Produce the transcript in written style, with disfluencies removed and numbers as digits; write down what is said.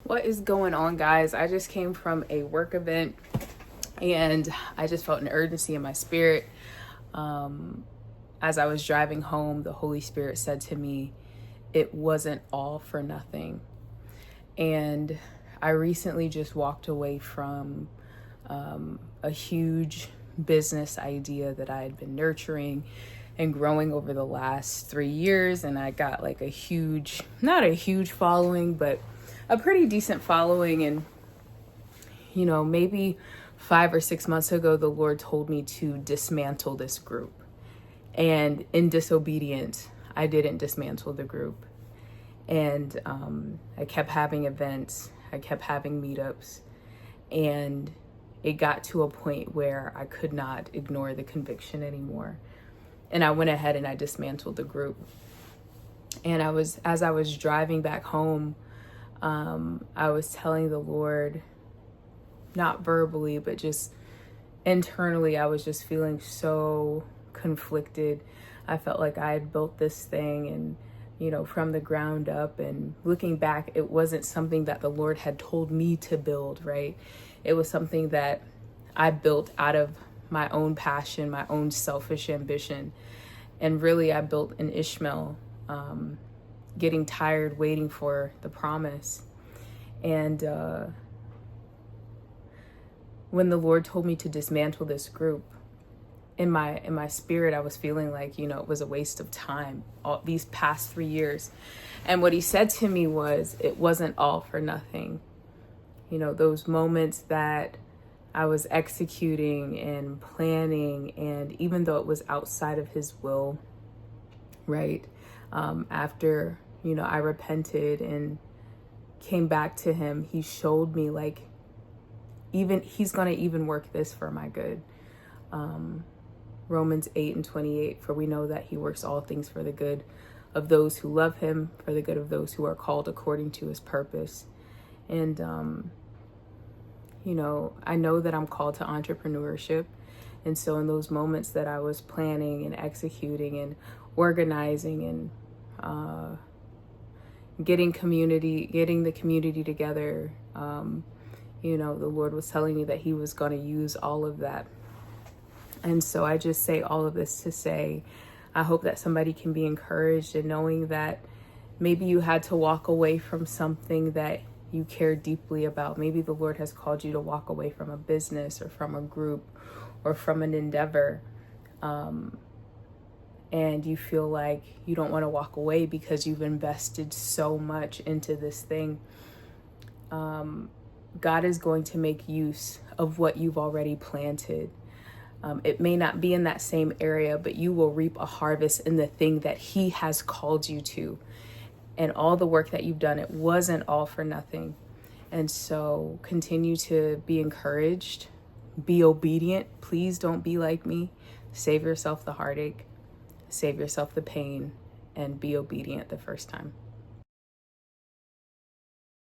What is going on, guys? I just came from a work event and I just felt an urgency in my spirit. As I was driving home, the Holy Spirit said to me, it wasn't all for nothing. And I recently just walked away from a huge business idea that I had been nurturing and growing over the last 3 years. And I got like a huge, not a huge following, but a pretty decent following. And, maybe 5 or 6 months ago, the Lord told me to dismantle this group. And in disobedience, I didn't dismantle the group. And I kept having events, I kept having meetups, and it got to a point where I could not ignore the conviction anymore. And I went ahead and I dismantled the group. And as I was driving back home, I was telling the Lord, not verbally, but just internally, I was just feeling so conflicted. I felt like I had built this thing and, from the ground up, and looking back, it wasn't something that the Lord had told me to build, right? It was something that I built out of my own passion, my own selfish ambition. And really, I built an Ishmael, getting tired, waiting for the promise. And when the Lord told me to dismantle this group, in my spirit, I was feeling like, it was a waste of time all these past 3 years. And what he said to me was, it wasn't all for nothing. Those moments that I was executing and planning, and even though it was outside of his will, right? After, I repented and came back to him, he showed me like, even he's going to even work this for my good. Romans 8:28, for we know that he works all things for the good of those who love him, for the good of those who are called according to his purpose. And, I know that I'm called to entrepreneurship. And so in those moments that I was planning and executing and organizing and getting the community together, the Lord was telling me that he was going to use all of that. And so I just say all of this to say, I hope that somebody can be encouraged in knowing that maybe you had to walk away from something that you care deeply about. Maybe the Lord has called you to walk away from a business or from a group or from an endeavor. And you feel like you don't want to walk away because you've invested so much into this thing. God is going to make use of what you've already planted. It may not be in that same area, but you will reap a harvest in the thing that he has called you to. And all the work that you've done, it wasn't all for nothing. And so continue to be encouraged, be obedient. Please don't be like me. Save yourself the heartache, save yourself the pain, and be obedient the first time.